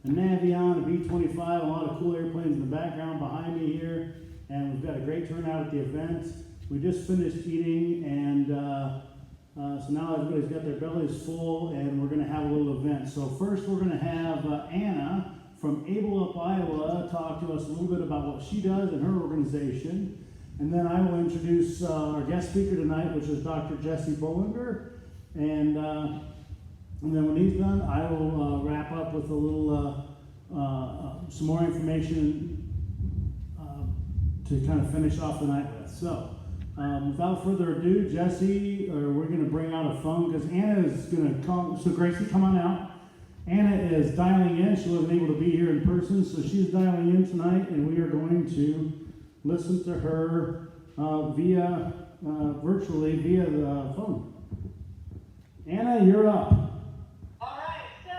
an aviation, a B-25, a lot of cool airplanes in the background behind me here, and we've got a great turnout at the event. We just finished eating, and so now everybody's got their bellies full, and we're going to have a little event. So first we're going to have Anna from Able Up, Iowa, talk to us a little bit about what she does and her organization. And then I will introduce our guest speaker tonight, which is Dr. Jesse Bollinger. And then when he's done, I will wrap up with a little, some more information to kind of finish off the night with. So, without further ado, Jesse, we're going to bring out a phone because Anna is going to call. So, Gracie, come on out. Anna is dialing in. She wasn't able to be here in person, so she's dialing in tonight, and we are going to listen to her virtually via the phone. Anna, you're up. All right, so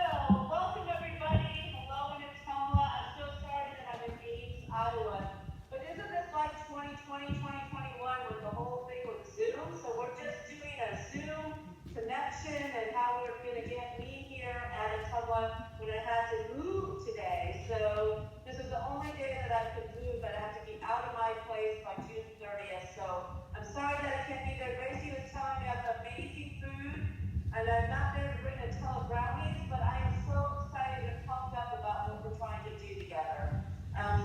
welcome everybody. Hello, and it's Kamala. I'm so sorry that I'm in Ames, Iowa. But isn't this like 2020, 2021 with the whole thing with Zoom? So we're just doing a Zoom connection and how we're going to get me here at Atowa when I had to move today. So this is the only day that I could move, but I have to be out of my place by June 30th. So I'm sorry that I can't be there. Gracie was telling me I have amazing food, and I'm not there to bring a ton of brownies, but I am so excited and pumped up about what we're trying to do together.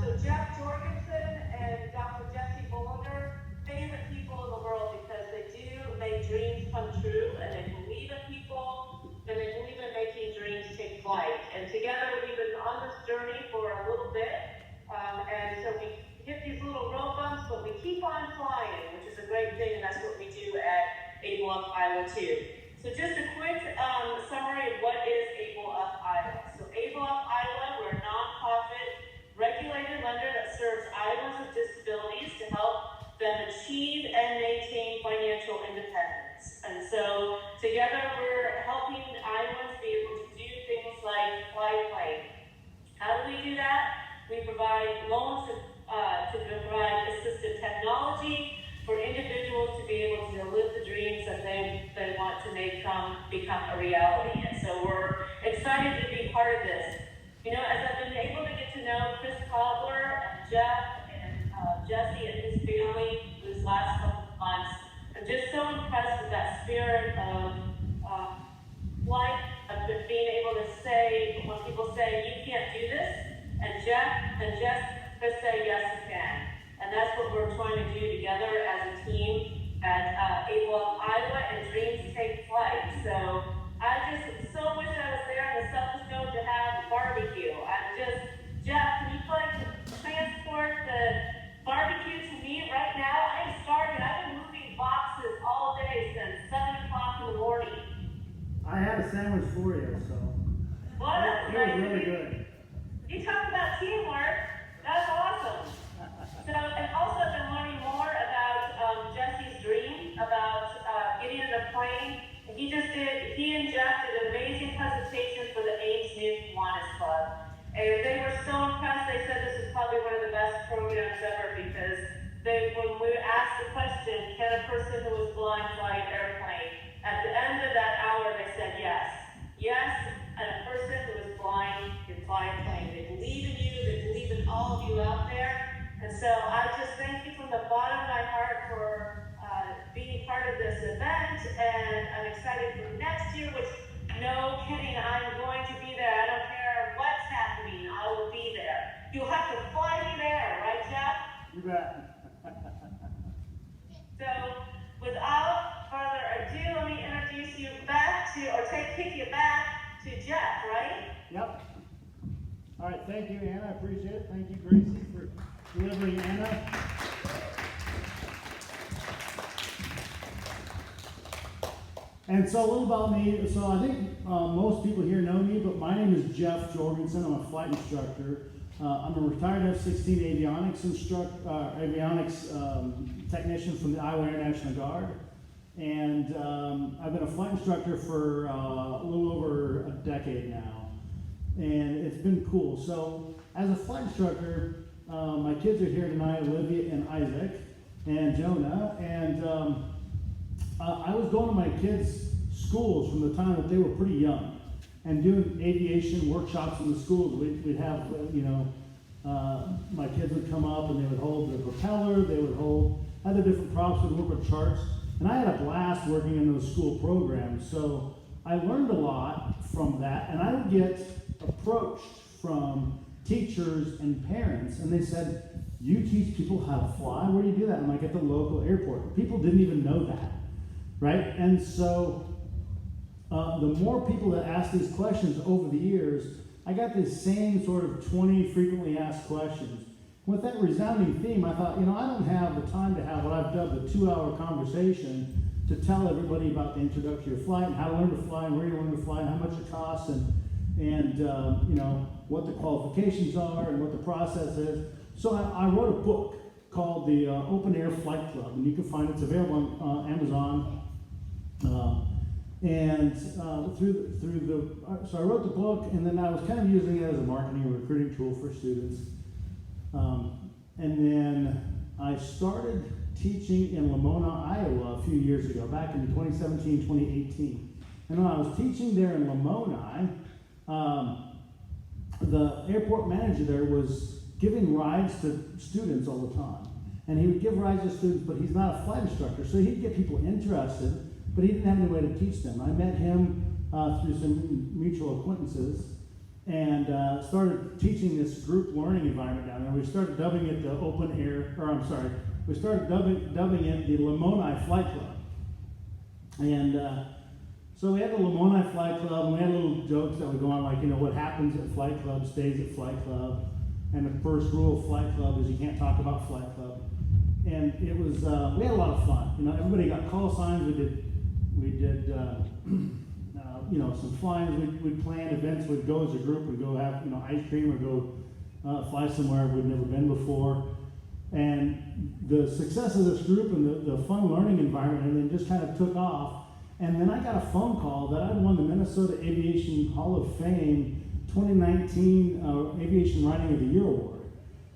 So Jeff Jorgensen and Dr. Jesse Bollinger, favorite people in the world because they do make dreams come true, and they believe in people, and they believe in making dreams take flight. And together we've been on this journey for a little bit, and so we hit these little road bumps, but we keep on flying, which is a great thing, and that's what we do at Able Up Iowa too. So just a quick summary of what is Able Up Iowa. So Able Up Iowa, we're a nonprofit regulated lender that serves Iowans with disabilities to help them achieve and maintain financial independence. And so together we're helping Iowans be able to do things like fly a plane. How do we do that? We provide loans to provide assistive technology for individuals to be able to live the dreams that they want to make become a reality. And so we're excited to be part of this. You know, as I've been able to get to know Chris Cobbler and Jeff and Jesse and his family these last couple of months, I'm just so impressed with that spirit of life, of being able to say, when people say, you can't do this, and Chris say, yes, you can. And that's what we're trying to do together as a team at Able Up Iowa, and dreams take flight. So I just so wish I was there in the Southern Scope to have barbecue. Jeff, can you transport the barbecue to me right now? I am starving. I've been moving boxes all day since 7 o'clock in the morning. I had a sandwich for you, so. What? It was really good. You talk about teamwork. That's awesome. So, and also I've been learning more about Jesse's dream about getting in a plane. He and Jeff did an amazing presentation for the Ames New Kiwanis Club. And they were so impressed. They said this is probably one of the best programs ever because when we asked the question, can a person who is blind fly an airplane? At the end of that hour, they said yes. Yes, and a person who is blind can fly a plane. They believe in you. They believe in all of you out there. And so I just thank you from the bottom of my heart for being part of this event, and I'm excited for next year, which, no kidding, I'm going to be there. I don't care what's happening, I will be there. You'll have to fly me there, right, Jeff? You bet. So, without further ado, let me introduce you back kick you back to Jeff, right? Yep. All right, thank you, Anna. I appreciate it. Thank you, Gracie, for delivering Anna. And so a little about me. So I think most people here know me, but my name is Jeff Jorgensen. I'm a flight instructor. I'm a retired F-16 avionics technician from the Iowa Air National Guard. And I've been a flight instructor for a little over a decade now. And it's been cool. So as a flight instructor, my kids are here tonight, Olivia and Isaac and Jonah. And I was going to my kids' schools from the time that they were pretty young. and doing aviation workshops in the schools. We'd have, my kids would come up and they would hold the propeller, they would hold other different props, would work with charts. And I had a blast working in those school programs. So I learned a lot from that, and I would get approached from teachers and parents, and they said, "You teach people how to fly? Where do you do that?" I'm like, "At the local airport." People didn't even know that, right? And so the more people that asked these questions over the years, I got this same sort of 20 frequently asked questions. With that resounding theme, I thought, I don't have the time to have what I've dubbed a 2-hour conversation to tell everybody about the introductory flight and how to learn to fly and where you learn to fly and how much it costs and what the qualifications are and what the process is. So I wrote a book called the Open Air Flight Club, and you can find it's available on Amazon. So I wrote the book, and then I was kind of using it as a marketing and recruiting tool for students. And then I started teaching in Lamona, Iowa a few years ago, back in 2017, 2018. And when I was teaching there in Lamona, the airport manager there was giving rides to students all the time. And he would give rides to students, but he's not a flight instructor, so he'd get people interested, but he didn't have any way to teach them. I met him through some mutual acquaintances, and started teaching this group learning environment down there. We started dubbing it the we started dubbing it the Lamoni Flight Club. And so we had the Lamoni Flight Club, and we had little jokes that would go on, like, what happens at Flight Club stays at Flight Club. And the first rule of Flight Club is you can't talk about Flight Club. And it was, we had a lot of fun. Everybody got call signs. We did some flying. We'd plan events. We'd go as a group. We'd go have, ice cream or go fly somewhere we'd never been before. And the success of this group and the fun learning environment, and then just kind of took off. And then I got a phone call that I'd won the Minnesota Aviation Hall of Fame 2019 Aviation Writing of the Year Award.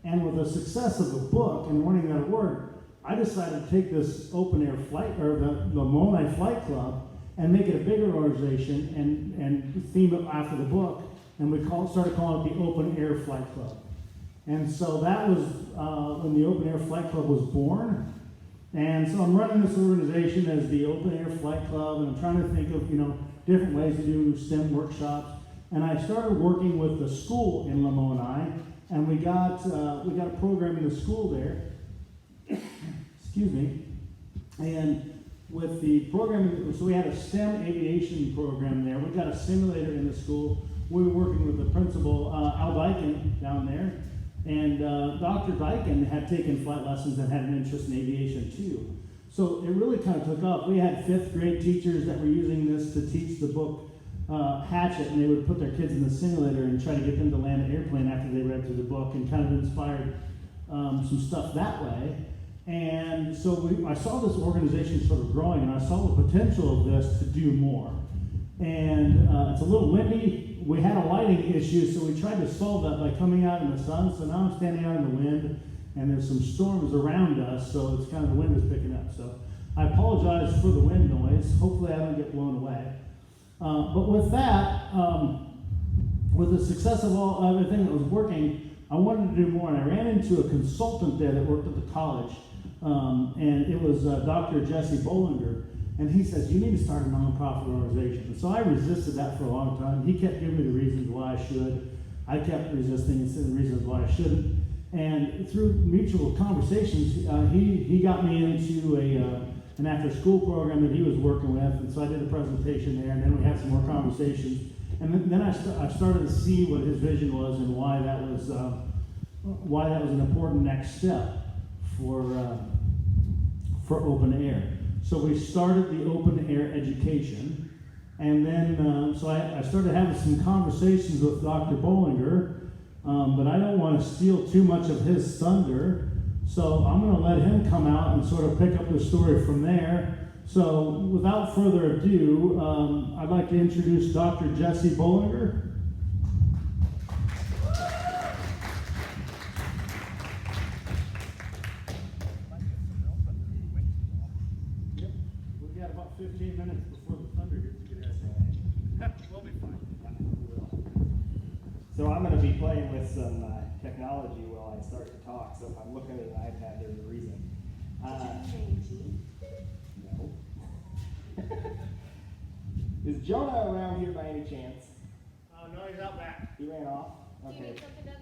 And with the success of the book and winning that award, I decided to take this open air flight, or the Lamoni Flight Club, and make it a bigger organization and theme it after the book. And we started calling it the Open Air Flight Club. And so that was when the Open Air Flight Club was born. And so I'm running this organization as the Open Air Flight Club, and I'm trying to think of different ways to do STEM workshops. And I started working with the school in Lamoni, and we got a program in the school there. Excuse me. And with the program, so we had a STEM aviation program there. We got a simulator in the school. We were working with the principal, Al Dyken, down there. And Dr. Dyken had taken flight lessons and had an interest in aviation too. So it really kind of took off. We had 5th grade teachers that were using this to teach the book Hatchet, and they would put their kids in the simulator and try to get them to land an airplane after they read through the book, and kind of inspired some stuff that way. And so I saw this organization sort of growing, and I saw the potential of this to do more. And it's a little windy. We had a lighting issue, so we tried to solve that by coming out in the sun. So now I'm standing out in the wind, and there's some storms around us, so it's kind of the wind is picking up. So I apologize for the wind noise. Hopefully I don't get blown away. But with that, with the success of everything that was working, I wanted to do more, and I ran into a consultant there that worked at the college, and it was Dr. Jesse Bollinger, and he says, "You need to start a nonprofit organization." And so I resisted that for a long time. He kept giving me the reasons why I should. I kept resisting and saying the reasons why I shouldn't. And through mutual conversations, he got me into an after-school program that he was working with, and so I did a presentation there, and then we had some more conversations. And then I started to see what his vision was and why that was an important next step for open air. So we started the open air education, and then so I started having some conversations with Dr. Bollinger, but I don't want to steal too much of his thunder, so I'm going to let him come out and sort of pick up the story from there. So without further ado, I'd like to introduce Dr. Jesse Bollinger. Yep, we've got about 15 minutes before the thunder gets to get us. We'll be fine. playing with some technology while I start to talk, so if I'm looking at an iPad, there's a reason. No. Is Jonah around here by any chance? No, he's out back. He ran off? Do you Okay. need something done?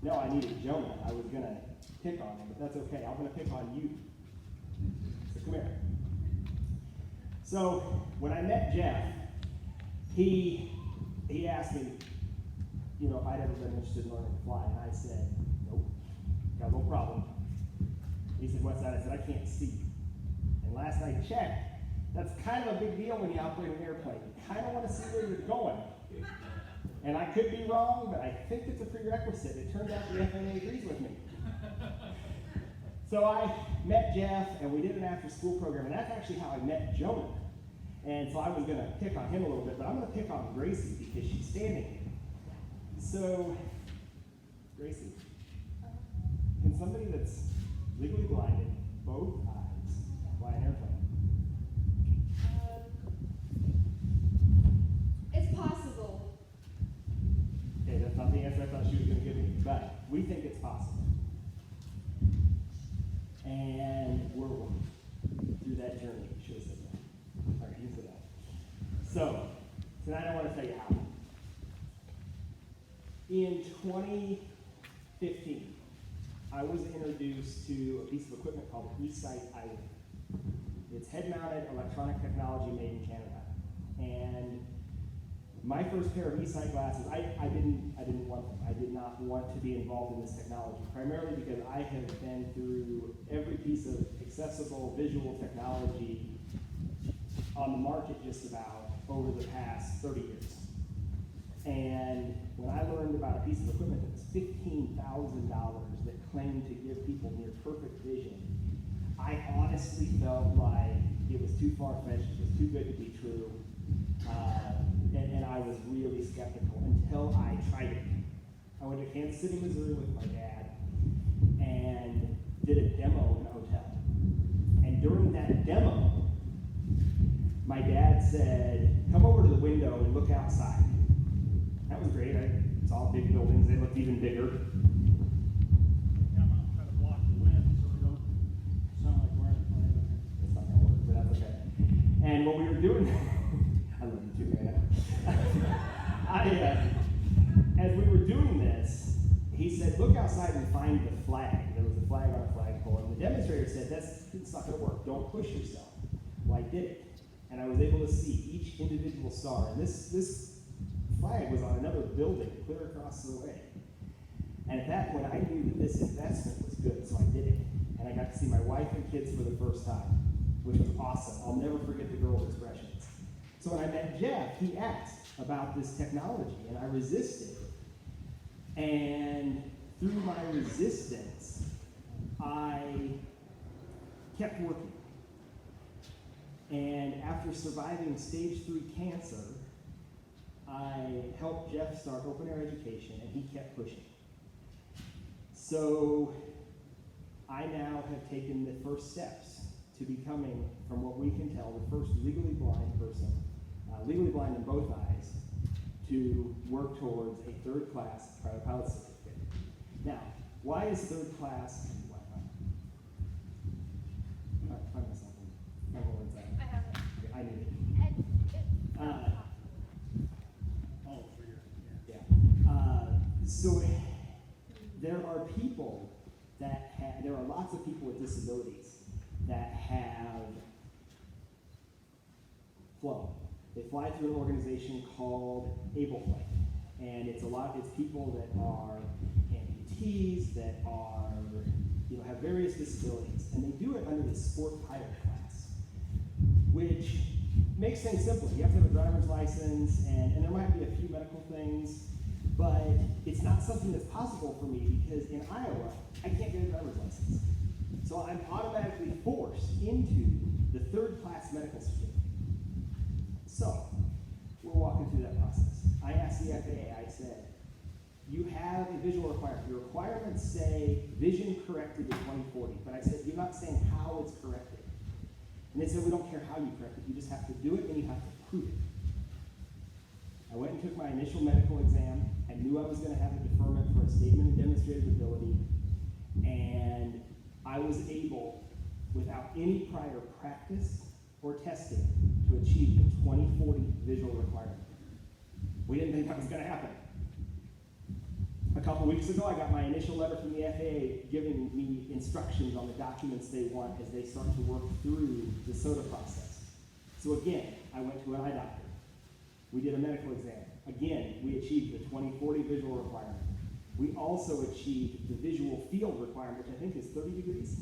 No, I needed Jonah. I was going to pick on him, but that's okay. I'm going to pick on you. So come here. So when I met Jeff, he asked me, if I'd ever been interested in learning to fly, and I said, nope, got no problem. He said, what's that? I said, I can't see. And last I checked, that's kind of a big deal when you operate an airplane. You kind of want to see where you're going. And I could be wrong, but I think it's a prerequisite. It turns out the FAA agrees with me. So I met Jeff, and we did an after-school program, and that's actually how I met Jonah. And so I was going to pick on him a little bit, but I'm going to pick on Gracie because she's standing here. So, Gracie, can somebody that's legally blinded, both eyes, fly an airplane? It's possible. Okay, that's not the answer I thought she was going to give me, but we think it's possible. And we're working through that journey. Should have said that. All right, you said that. So, tonight I want to tell you how. In 2015, I was introduced to a piece of equipment called the eSight iWing. It's head-mounted electronic technology made in Canada. And my first pair of eSight glasses, I didn't want them. I did not want to be involved in this technology, primarily because I have been through every piece of accessible visual technology on the market just about over the past 30 years. And when I learned about a piece of equipment that was $15,000 that claimed to give people near perfect vision, I honestly felt like it was too far-fetched, it was too good to be true, and I was really skeptical until I tried it. I went to Kansas City, Missouri with my dad and did a demo in a hotel. And during that demo, my dad said, come over to the window and look outside. That was great. I saw big buildings. They looked even bigger. Come out and try to block the wind so we don't sound like we're in a plane. It's not going to work, but that's okay. And what we were doing, I love you too, man. As we were doing this, he said, look outside and find the flag. There was a flag on a flagpole, and the demonstrator said, it's not going to work. Don't push yourself. Well, I did it, and I was able to see each individual star. And this flag was on another building clear across the way. And at that point, I knew that this investment was good, so I did it. And I got to see my wife and kids for the first time, which was awesome. I'll never forget the girl's expressions. So when I met Jeff, he asked about this technology, and I resisted. And through my resistance, I kept working. And after surviving stage 3 cancer, I helped Jeff start open air education, and he kept pushing. So I now have taken the first steps to becoming, from what we can tell, the first legally blind person, legally blind in both eyes, to work towards a 3rd class private pilot certificate. Now, why is 3rd class? Find myself. My whole inside. I have it. Okay, I need it. And it's Oh, for your, Yeah. So there are people that have, there are lots of people with disabilities that have flown. They fly through an organization called Able Flight. And it's people that are amputees, that are, have various disabilities. And they do it under the sport pilot class, which makes things simple. You have to have a driver's license, and there might be a few medical things, but it's not something that's possible for me because in Iowa, I can't get a driver's license. So I'm automatically forced into the 3rd class medical certificate. So, we're walking through that process. I asked the FAA, I said, you have a visual requirement. Your requirements say vision corrected in 2040, but I said, you're not saying how it's corrected. And they said, we don't care how you correct it, you just have to do it and you have to prove it. I went and took my initial medical exam. I knew I was going to have a deferment for a statement of demonstrated ability, and I was able, without any prior practice or testing, to achieve the 2040 visual requirement. We didn't think that was going to happen. A couple weeks ago, I got my initial letter from the FAA giving me instructions on the documents they want as they start to work through the SOTA process. So again, I went to an eye doctor. We did a medical exam. Again, we achieved the 2040 visual requirement. We also achieved the visual field requirement, which I think is 30 degrees.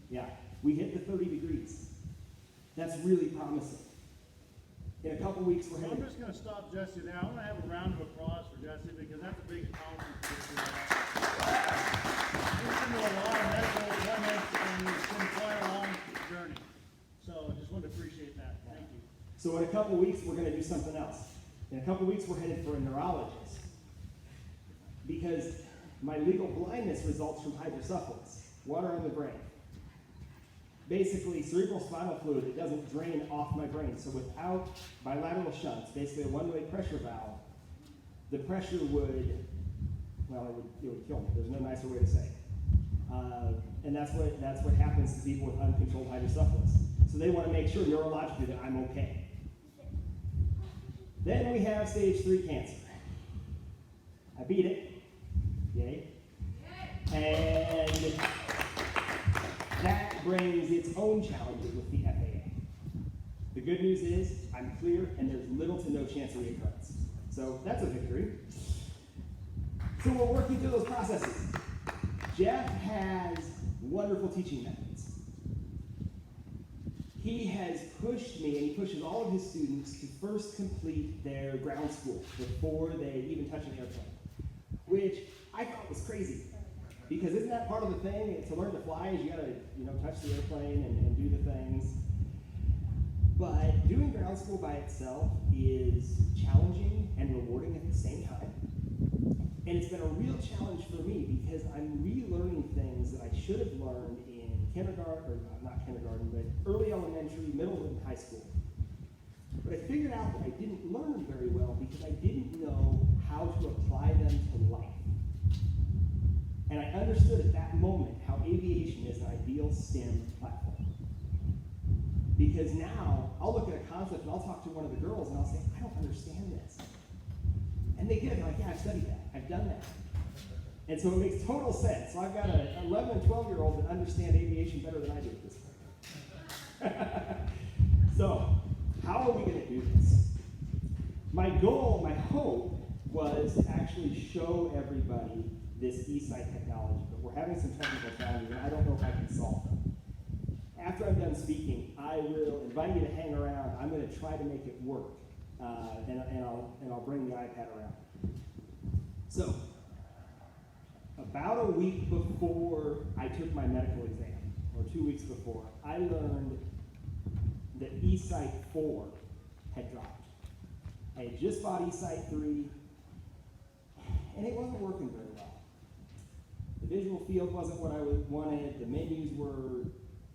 Yeah, we hit the 30 degrees. That's really promising. In a couple weeks, we're So I'm headed. just gonna stop Jesse now. I wanna have a round of applause for Jesse because that's a big accomplishment for this year. He's been to a lot of medical appointments and he's been quite a long journey. So I just wanted to appreciate that. Thank you. So in a couple weeks, we're going to do something else. In a couple weeks, we're headed for a neurologist because my legal blindness results from hydrocephalus, water on the brain. Basically, cerebral spinal fluid that doesn't drain off my brain. So without bilateral shunts, basically a one-way pressure valve, the pressure would, well, it would kill me. There's no nicer way to say it. And that's what happens to people with uncontrolled hydrocephalus. So they want to make sure neurologically that I'm okay. Then we have stage 3 cancer. I beat it. Yay. And that brings its own challenges with the FAA. The good news is I'm clear and there's little to no chance of reoccurrence. So that's a victory. So we're working through those processes. Jeff has wonderful teaching methods. He has pushed me, and he pushes all of his students to first complete their ground school before they even touch an airplane, which I thought was crazy. Because isn't that part of the thing? To learn to fly is you gotta, touch the airplane and do the things. But doing ground school by itself is challenging and rewarding at the same time. And it's been a real challenge for me because I'm relearning things that I should have learned in kindergarten, or not kindergarten, but early elementary, middle, and high school. But I figured out that I didn't learn very well because I didn't know how to apply them to life. And I understood at that moment how aviation is an ideal STEM platform. Because now, I'll look at a concept and I'll talk to one of the girls and I'll say, I don't understand this. And they get it, they're like, yeah, I've studied that, I've done that. And so it makes total sense. So I've got an 11 and 12-year-old that understand aviation better than I do at this point. So, how are we going to do this? My goal, my hope, was to actually show everybody this e-sight technology, but we're having some technical challenges and I don't know if I can solve them. After I'm done speaking, I will invite you to hang around. I'm going to try to make it work, and I'll bring the iPad around. So, about a week before I took my medical exam, or 2 weeks before, I learned that e-sight 4 had dropped. I had just bought e-sight 3, and it wasn't working very well. The visual field wasn't what I wanted, the menus were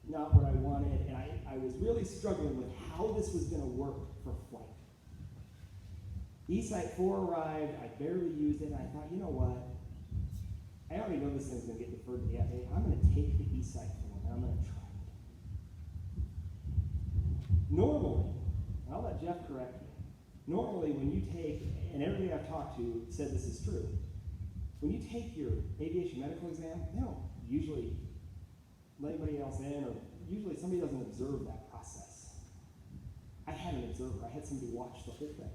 not what I wanted, and I was really struggling with how this was going to work for flight. e-sight 4 arrived, I barely used it, and I thought, you know what? I already know this thing's going to get deferred to the FAA. I'm going to take the e-sight 4 and I'm going to try it. Normally, and I'll let Jeff correct me, normally when you take, and everybody I've talked to said this is true, when you take your aviation medical exam, they don't usually let anybody else in, or usually somebody doesn't observe that process. I had an observer. I had somebody watch the whole thing.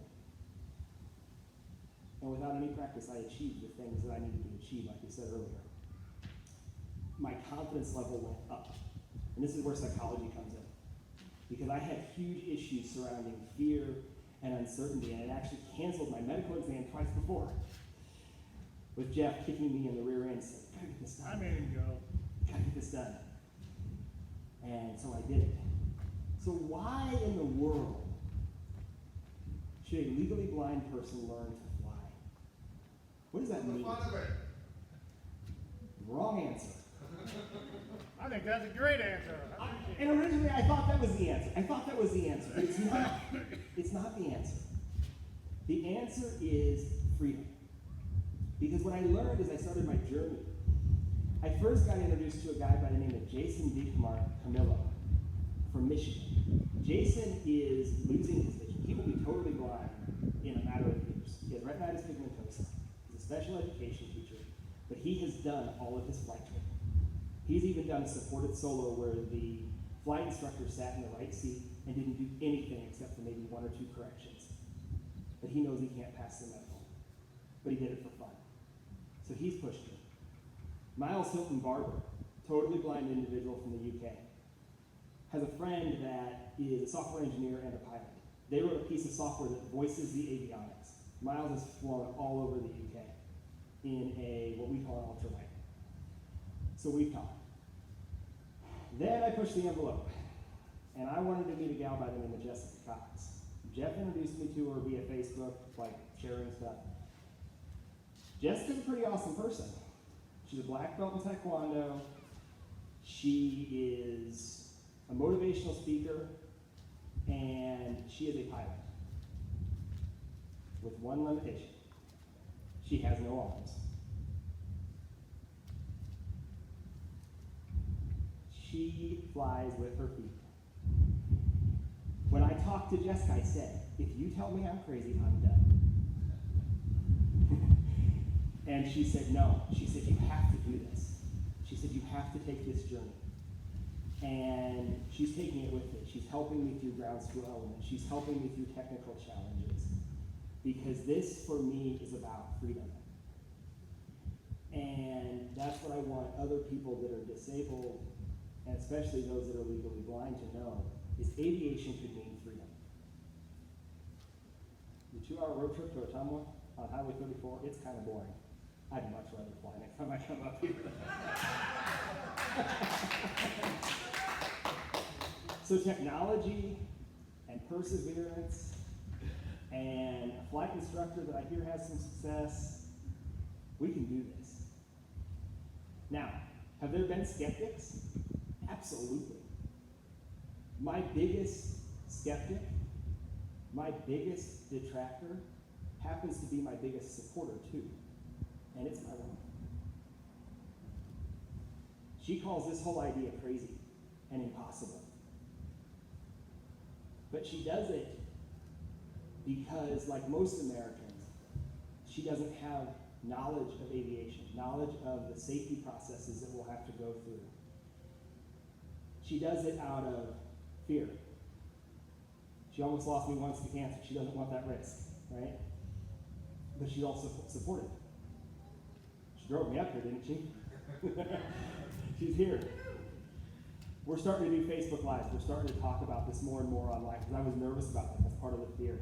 And without any practice, I achieved the things that I needed to achieve, like we said earlier. My confidence level went up. And this is where psychology comes in. Because I had huge issues surrounding fear and uncertainty, and it actually canceled my medical exam twice before. With Jeff kicking me in the rear end, saying, gotta get this done. I made him go. Gotta get this done. And so I did it. So why in the world should a legally blind person learn to fly? What does that mean? Wrong answer. I think that's a great answer. And originally I thought that was the answer. It's not. It's not the answer. The answer is freedom. Because what I learned as I started my journey, I first got introduced to a guy by the name of Jason Camillo from Michigan. Jason is losing his vision. He will be totally blind in a matter of years. He has retinitis pigmentosa. He's a special education teacher, but he has done all of his flight training. He's even done a supported solo where the flight instructor sat in the right seat and didn't do anything except for maybe 1 or 2 corrections. But he knows he can't pass the medical. But he did it for fun. So he's pushed it. Miles Hilton Barber, totally blind individual from the UK, has a friend that is a software engineer and a pilot. They wrote a piece of software that voices the avionics. Miles has flown all over the UK in what we call an ultralight. So we've talked. Then I pushed the envelope, and I wanted to meet a gal by the name of Jessica Cox. Jeff introduced me to her via Facebook, like sharing stuff. Jessica's a pretty awesome person. She's a black belt in Taekwondo. She is a motivational speaker, and she is a pilot. With one limitation. She has no arms. She flies with her feet. When I talked to Jessica, I said, if you tell me I'm crazy, I'm done. And she said, no. She said, you have to do this. She said, you have to take this journey. And she's taking it with me. She's helping me through ground school elements. She's helping me through technical challenges. Because this, for me, is about freedom. And that's what I want other people that are disabled, and especially those that are legally blind, to know, is aviation could mean freedom. The 2-hour road trip to Ottumwa on Highway 34, it's kind of boring. I'd much rather fly next time I come up here. So technology and perseverance and a flight instructor that I hear has some success, we can do this. Now, have there been skeptics? Absolutely. My biggest skeptic, my biggest detractor, happens to be my biggest supporter too, and it's my wife. She calls this whole idea crazy and impossible. But she does it because, like most Americans, she doesn't have knowledge of aviation, knowledge of the safety processes that we'll have to go through. She does it out of fear. She almost lost me once to cancer. She doesn't want that risk, right? But she's also supportive. She drove me up here, didn't she? She's here. We're starting to do Facebook Lives. We're starting to talk about this more and more online because I was nervous about that. That's part of the fear.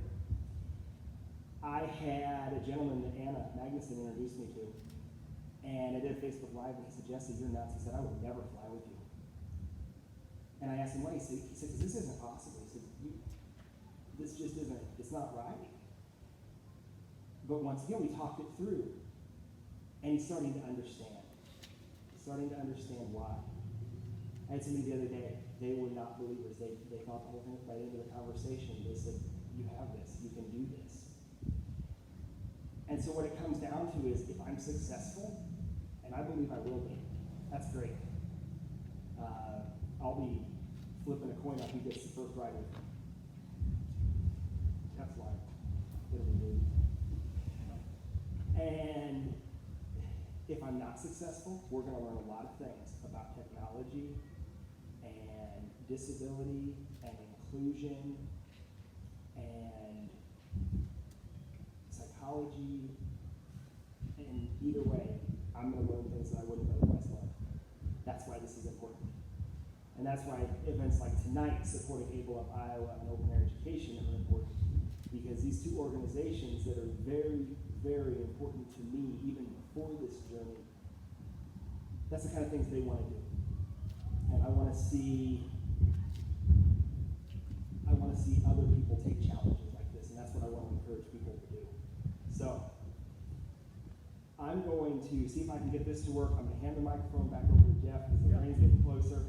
I had a gentleman that Anna Magnuson introduced me to, and I did a Facebook Live, and he said, Jesse, you're nuts. He said, I would never fly with you. And I asked him why. He said, because this isn't possible. He said, this just isn't, it's not right. But once again, we talked it through, and he's starting to understand. He's starting to understand why. I had somebody the other day, they were not believers. They thought the whole thing by the end of the conversation. They said, you have this, you can do this. And so what it comes down to is, if I'm successful, and I believe I will be, that's great. I'll be flipping a coin on who gets the first ride with me. That's live. It'll be movie. And if I'm not successful, we're going to learn a lot of things about technology and disability and inclusion and psychology. And either way, I'm going to learn things that I wouldn't otherwise learn. That's why this is important. And that's why events like tonight, supporting Able Up Iowa and Open Air Education, are important. Because these two organizations that are very, very important to me, even before this journey, that's the kind of things they want to do. And I want to see other people take challenges like this, and that's what I want to encourage people to do. So, I'm going to see if I can get this to work. I'm going to hand the microphone back over to Jeff because the train's getting closer.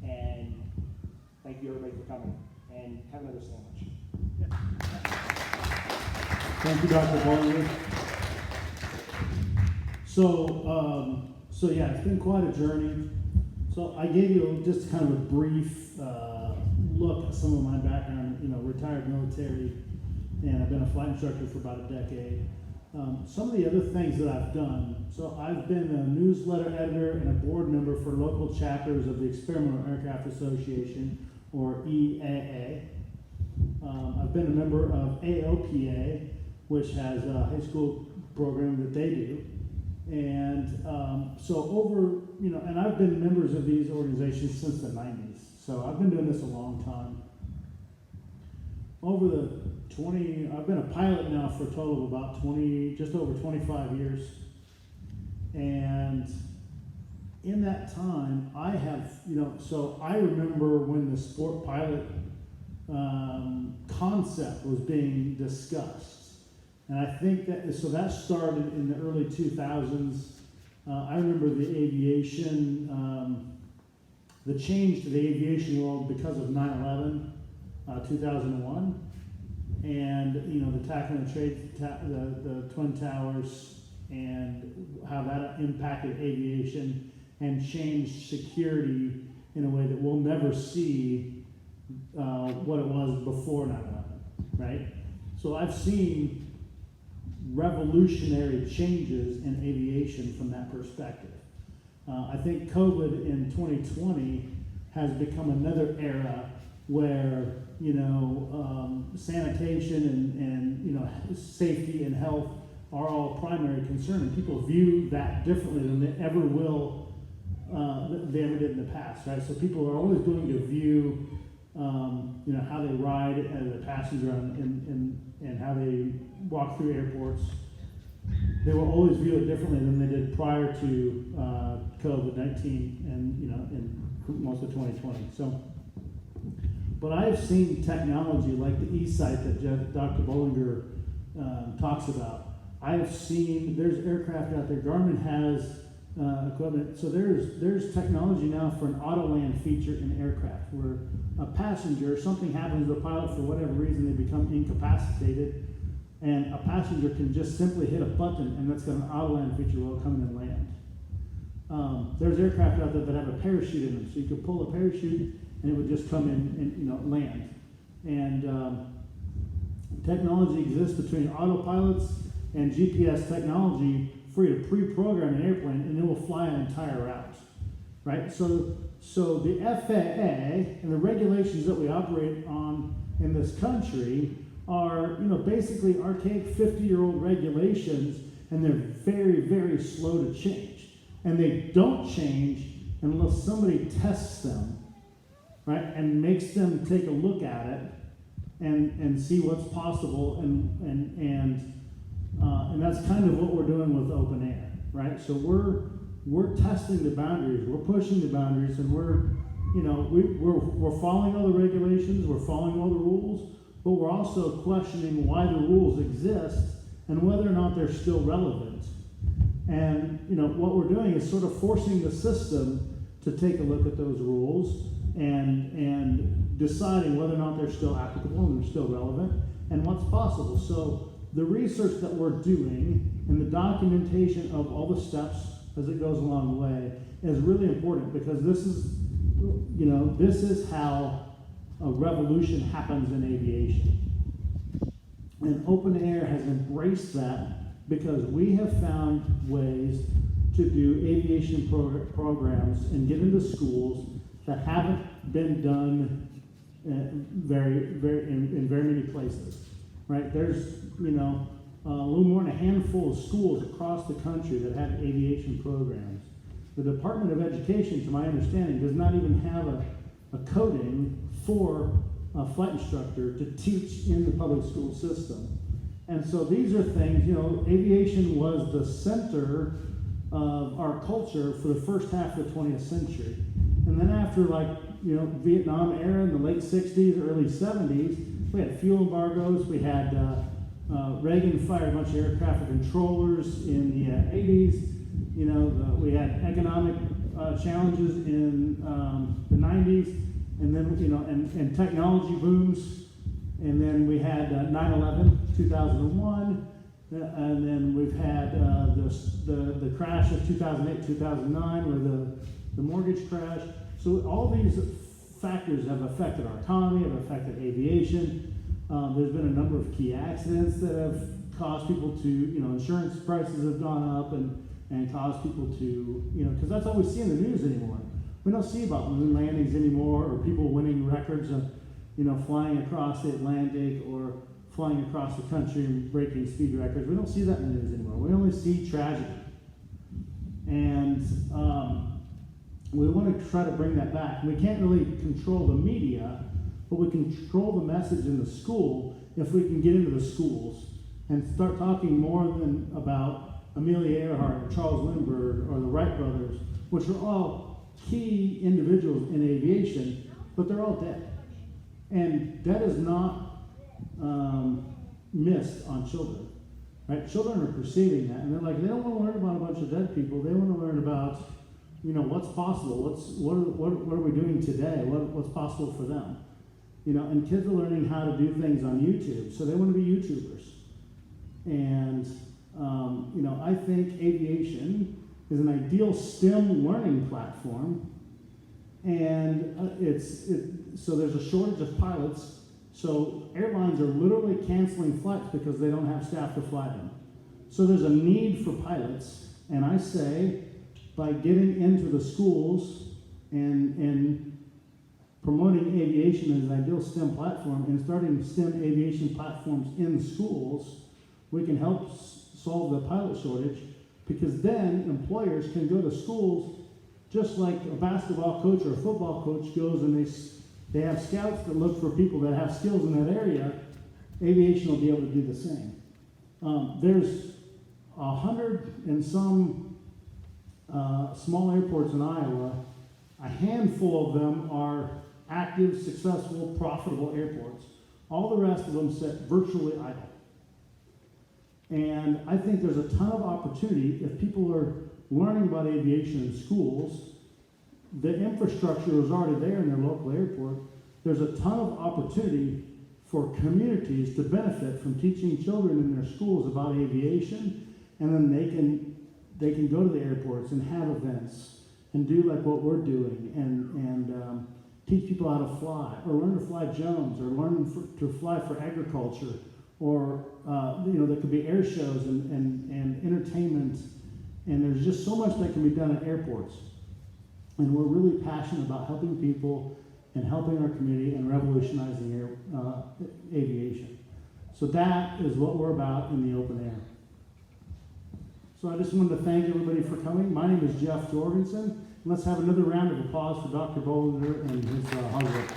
And thank you everybody for coming. And have another sandwich. Thank you, Dr. Bowling. So yeah, it's been quite a journey. So I gave you just kind of a brief look at some of my background. Retired military, and I've been a flight instructor for about a decade. Some of the other things that I've done. So I've been a newsletter editor and a board member for local chapters of the Experimental Aircraft Association, or EAA. I've been a member of AOPA, which has a high school program that they do. And and I've been members of these organizations since the 90s. So I've been doing this a long time. I've been a pilot now for a total of about just over 25 years. And in that time, I have, so I remember when the sport pilot concept was being discussed. And I think that started in the early 2000s. I remember the aviation, the change to the aviation world because of 9/11, 2001. And, the tackling the Twin Towers and how that impacted aviation and changed security in a way that we'll never see what it was before 9/11, right? So I've seen revolutionary changes in aviation from that perspective. I think COVID in 2020 has become another era where sanitation and safety and health are all primary concern, and people view that differently than they ever will, they ever did in the past, right? So people are always going to view, how they ride as a passenger and how they walk through airports. They will always view it differently than they did prior to COVID-19 and in most of 2020. So, but I've seen technology like the e-sight that Dr. Bollinger talks about. I've seen there's aircraft out there. Garmin has equipment. So there's technology now for an auto land feature in aircraft where a passenger, something happens to the pilot for whatever reason, they become incapacitated, and a passenger can just simply hit a button and that's got an auto land feature will come in and land. There's aircraft out there that have a parachute in them, so you could pull a parachute and it would just come in and land. And technology exists between autopilots and GPS technology for you to pre-program an airplane and it will fly an entire route, right? So the FAA and the regulations that we operate on in this country are, basically archaic 50-year-old regulations, and they're very, very slow to change. And they don't change unless somebody tests them, right, and makes them take a look at it and see what's possible, and that's kind of what we're doing with open air, right? So we're testing the boundaries, we're pushing the boundaries, and we're following all the regulations, we're following all the rules, but we're also questioning why the rules exist and whether or not they're still relevant. And what we're doing is sort of forcing the system to take a look at those rules and deciding whether or not they're still applicable and they're still relevant and what's possible. So the research that we're doing and the documentation of all the steps as it goes along the way is really important, because this is how a revolution happens in aviation. And open air has embraced that because we have found ways to do aviation programs and get into schools that haven't been done in very many places, right? There's a little more than a handful of schools across the country that have aviation programs. The Department of Education, to my understanding, does not even have a coding for a flight instructor to teach in the public school system. And so these are things, aviation was the center of our culture for the first half of the 20th century. And then after Vietnam era in the late 60s, early 70s, we had fuel embargoes, we had Reagan fired a bunch of air traffic controllers in the 80s, we had economic challenges in the 90s, and then, and technology booms, and then we had 9/11, 2001, and then we've had the crash of 2008, 2009, where the mortgage crash. So all these factors have affected our economy, have affected aviation. There's been a number of key accidents that have caused people to, insurance prices have gone up and caused people to, because that's all we see in the news anymore. We don't see about moon landings anymore, or people winning records of, flying across the Atlantic or flying across the country and breaking speed records. We don't see that in the news anymore. We only see tragedy. And we want to try to bring that back. We can't really control the media, but we can control the message in the school if we can get into the schools and start talking more than about Amelia Earhart or Charles Lindbergh or the Wright brothers, which are all key individuals in aviation, but they're all dead. And that is not missed on children, right? Children are perceiving that, and they're like, they don't want to learn about a bunch of dead people. They want to learn about, what's possible. What are we doing today? What's possible for them? And kids are learning how to do things on YouTube, so they want to be YouTubers. And I think aviation is an ideal STEM learning platform, and so there's a shortage of pilots. So airlines are literally canceling flights because they don't have staff to fly them. So there's a need for pilots, and I say by getting into the schools and promoting aviation as an ideal STEM platform and starting STEM aviation platforms in schools, we can help solve the pilot shortage, because then employers can go to schools just like a basketball coach or a football coach goes, and they have scouts that look for people that have skills in that area. Aviation will be able to do the same. There's 100 and some small airports in Iowa. A handful of them are active, successful, profitable airports. All the rest of them sit virtually idle. And I think there's a ton of opportunity if people are learning about aviation in schools. The infrastructure is already there in their local airport. There's a ton of opportunity for communities to benefit from teaching children in their schools about aviation, and then they can go to the airports and have events and do like what we're doing and teach people how to fly, or learn to fly drones, or learn to fly for agriculture, or there could be air shows and entertainment, and there's just so much that can be done at airports. And we're really passionate about helping people and helping our community and revolutionizing aviation. So that is what we're about in the open air. So I just wanted to thank everybody for coming. My name is Jeff Jorgensen. Let's have another round of applause for Dr. Bollinger and his hard work.